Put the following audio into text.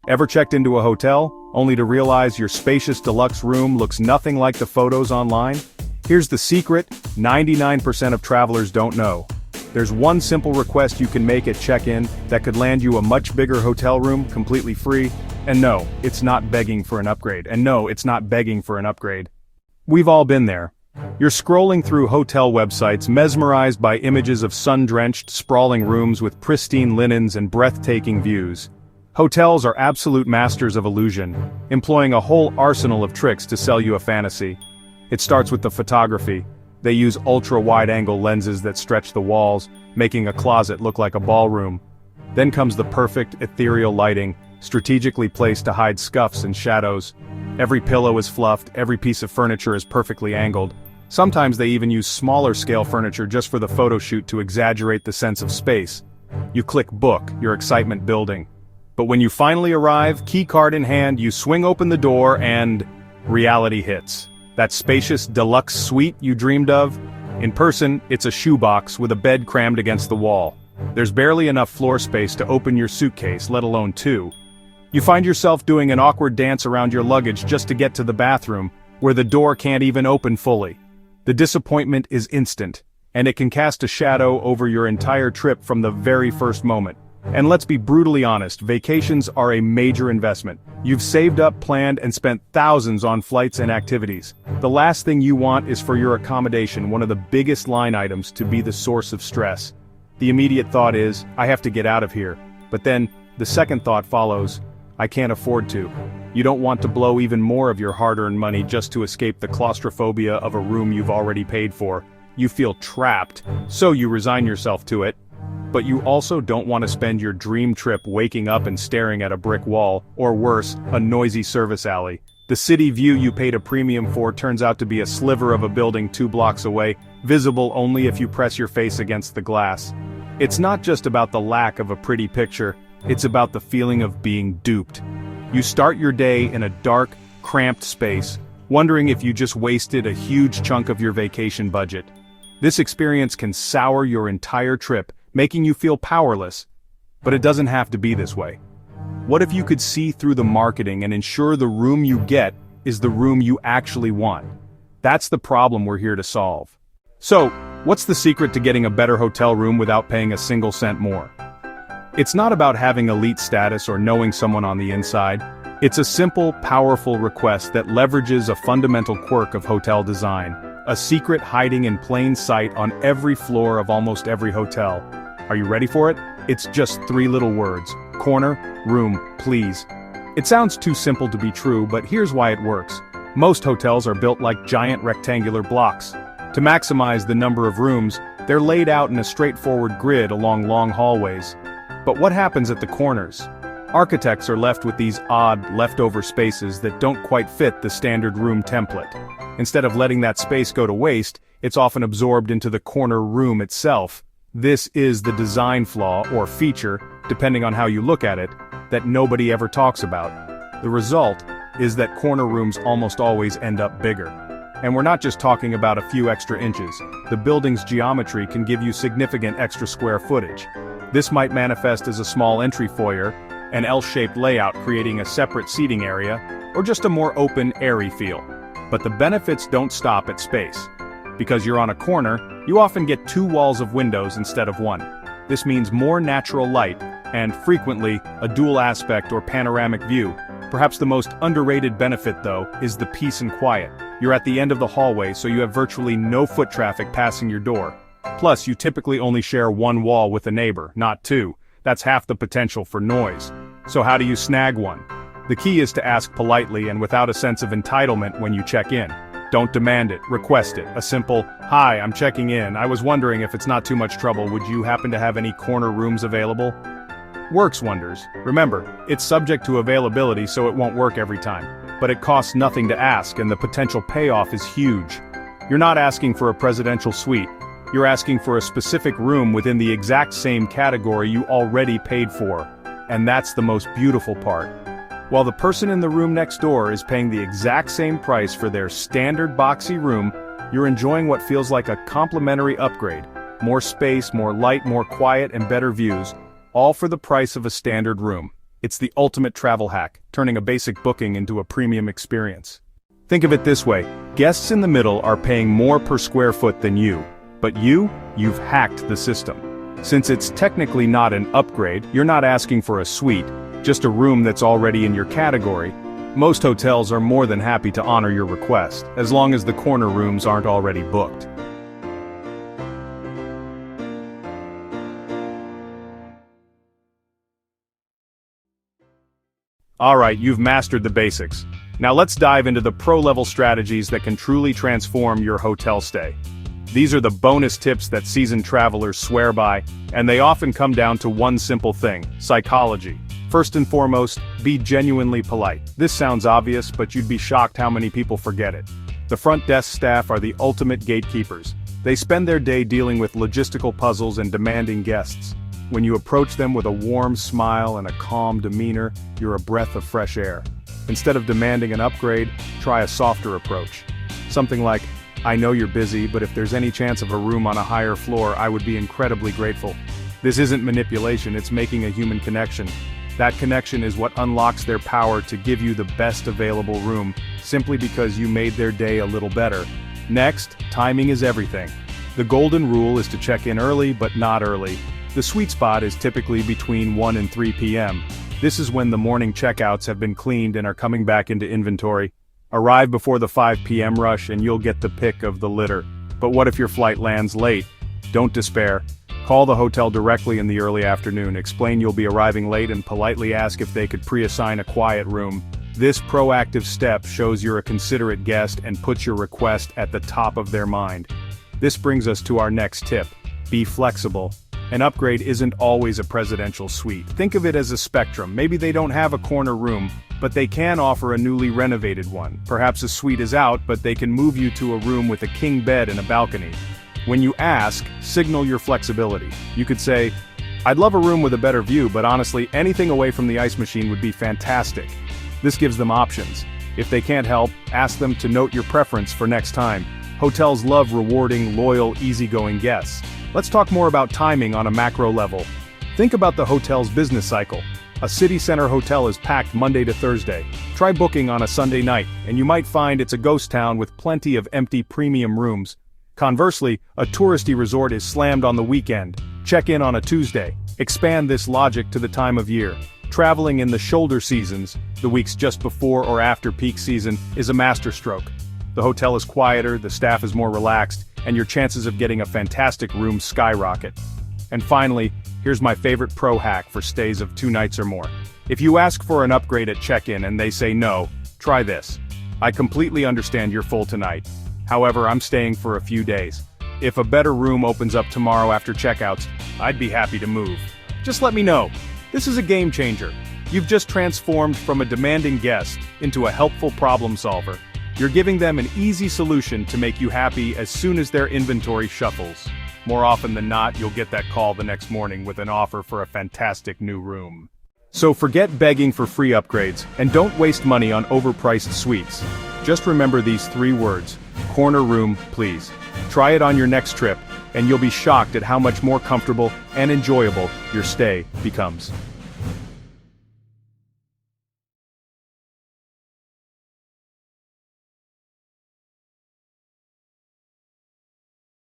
Ever checked into a hotel, only to realize your spacious deluxe room looks nothing like the photos online? Here's the secret 99% of travelers don't know. There's one simple request you can make at check-in that could land you a much bigger hotel room completely free. And no, it's not begging for an upgrade. We've all been there. You're scrolling through hotel websites mesmerized by images of sun-drenched, sprawling rooms with pristine linens and breathtaking views. Hotels are absolute masters of illusion, employing a whole arsenal of tricks to sell you a fantasy. It starts with the photography. They use ultra-wide-angle lenses that stretch the walls, making a closet look like a ballroom. Then comes the perfect, ethereal lighting, strategically placed to hide scuffs and shadows. Every pillow is fluffed, every piece of furniture is perfectly angled. Sometimes they even use smaller-scale furniture just for the photo shoot to exaggerate the sense of space. You click book, your excitement building. But when you finally arrive, keycard in hand, you swing open the door and reality hits. That spacious deluxe suite you dreamed of? In person, it's a shoebox with a bed crammed against the wall. There's barely enough floor space to open your suitcase, let alone two. You find yourself doing an awkward dance around your luggage just to get to the bathroom, where the door can't even open fully. The disappointment is instant, and it can cast a shadow over your entire trip from the very first moment. And let's be brutally honest, vacations are a major investment. You've saved up, planned, and spent thousands on flights and activities. The last thing you want is for your accommodation, one of the biggest line items, to be the source of stress. The immediate thought is, I have to get out of here. But then, the second thought follows, I can't afford to. You don't want to blow even more of your hard-earned money just to escape the claustrophobia of a room you've already paid for. You feel trapped, so you resign yourself to it. But you also don't want to spend your dream trip waking up and staring at a brick wall, or worse, a noisy service alley. The city view you paid a premium for turns out to be a sliver of a building 2 blocks away, visible only if you press your face against the glass. It's not just about the lack of a pretty picture, it's about the feeling of being duped. You start your day in a dark, cramped space, wondering if you just wasted a huge chunk of your vacation budget. This experience can sour your entire trip, making you feel powerless. But it doesn't have to be this way. What if you could see through the marketing and ensure the room you get is the room you actually want? That's the problem we're here to solve. So, what's the secret to getting a better hotel room without paying a single cent more? It's not about having elite status or knowing someone on the inside. It's a simple, powerful request that leverages a fundamental quirk of hotel design, a secret hiding in plain sight on every floor of almost every hotel. Are you ready for it? It's just 3 little words. Corner, room, please. It sounds too simple to be true, but here's why it works. Most hotels are built like giant rectangular blocks. To maximize the number of rooms, they're laid out in a straightforward grid along long hallways. But what happens at the corners? Architects are left with these odd, leftover spaces that don't quite fit the standard room template. Instead of letting that space go to waste, it's often absorbed into the corner room itself. This is the design flaw, or feature, depending on how you look at it, that nobody ever talks about. The result is that corner rooms almost always end up bigger. And we're not just talking about a few extra inches. The building's geometry can give you significant extra square footage. This might manifest as a small entry foyer, an L-shaped layout creating a separate seating area, or just a more open, airy feel. But the benefits don't stop at space. Because you're on a corner, you often get 2 walls of windows instead of 1. This means more natural light, and frequently, a dual aspect or panoramic view. Perhaps the most underrated benefit, though, is the peace and quiet. You're at the end of the hallway, so you have virtually no foot traffic passing your door. Plus, you typically only share 1 wall with a neighbor, not 2. That's half the potential for noise. So how do you snag one? The key is to ask politely and without a sense of entitlement when you check in. Don't demand it, request it. A simple, "Hi, I'm checking in. I was wondering if it's not too much trouble, would you happen to have any corner rooms available?" Works wonders. Remember, it's subject to availability, so it won't work every time. But it costs nothing to ask, and the potential payoff is huge. You're not asking for a presidential suite. You're asking for a specific room within the exact same category you already paid for. And that's the most beautiful part. While the person in the room next door is paying the exact same price for their standard boxy room, you're enjoying what feels like a complimentary upgrade. More space, more light, more quiet, and better views, all for the price of a standard room. It's the ultimate travel hack, turning a basic booking into a premium experience. Think of it this way, guests in the middle are paying more per square foot than you, but you've hacked the system. Since it's technically not an upgrade, you're not asking for a suite, just a room that's already in your category. Most hotels are more than happy to honor your request, as long as the corner rooms aren't already booked. Alright, you've mastered the basics. Now let's dive into the pro-level strategies that can truly transform your hotel stay. These are the bonus tips that seasoned travelers swear by, and they often come down to one simple thing: psychology. First and foremost, be genuinely polite. This sounds obvious, but you'd be shocked how many people forget it. The front desk staff are the ultimate gatekeepers. They spend their day dealing with logistical puzzles and demanding guests. When you approach them with a warm smile and a calm demeanor, you're a breath of fresh air. Instead of demanding an upgrade, try a softer approach. Something like, "I know you're busy, but if there's any chance of a room on a higher floor, I would be incredibly grateful." This isn't manipulation, it's making a human connection. That connection is what unlocks their power to give you the best available room, simply because you made their day a little better. Next, timing is everything. The golden rule is to check in early, but not early. The sweet spot is typically between 1 and 3 p.m. This is when the morning checkouts have been cleaned and are coming back into inventory. Arrive before the 5 p.m. rush and you'll get the pick of the litter. But what if your flight lands late? Don't despair. Call the hotel directly in the early afternoon, explain you'll be arriving late, and politely ask if they could pre-assign a quiet room. This proactive step shows you're a considerate guest and puts your request at the top of their mind. This brings us to our next tip: be flexible. An upgrade isn't always a presidential suite. Think of it as a spectrum. Maybe they don't have a corner room, but they can offer a newly renovated one. Perhaps a suite is out, but they can move you to a room with a king bed and a balcony. When you ask, signal your flexibility. You could say, "I'd love a room with a better view, but honestly, anything away from the ice machine would be fantastic." This gives them options. If they can't help, ask them to note your preference for next time. Hotels love rewarding, loyal, easygoing guests. Let's talk more about timing on a macro level. Think about the hotel's business cycle. A city center hotel is packed Monday to Thursday. Try booking on a Sunday night, and you might find it's a ghost town with plenty of empty premium rooms. Conversely, a touristy resort is slammed on the weekend. Check in on a Tuesday. Expand this logic to the time of year. Traveling in the shoulder seasons, the weeks just before or after peak season, is a masterstroke. The hotel is quieter, the staff is more relaxed, and your chances of getting a fantastic room skyrocket. And finally, here's my favorite pro hack for stays of 2 nights or more. If you ask for an upgrade at check-in and they say no, try this: "I completely understand you're full tonight. However, I'm staying for a few days. If a better room opens up tomorrow after checkouts, I'd be happy to move. Just let me know." This is a game changer. You've just transformed from a demanding guest into a helpful problem solver. You're giving them an easy solution to make you happy as soon as their inventory shuffles. More often than not, you'll get that call the next morning with an offer for a fantastic new room. So forget begging for free upgrades, and don't waste money on overpriced suites. Just remember these 3 words: corner room, please. Try it on your next trip, and you'll be shocked at how much more comfortable and enjoyable your stay becomes.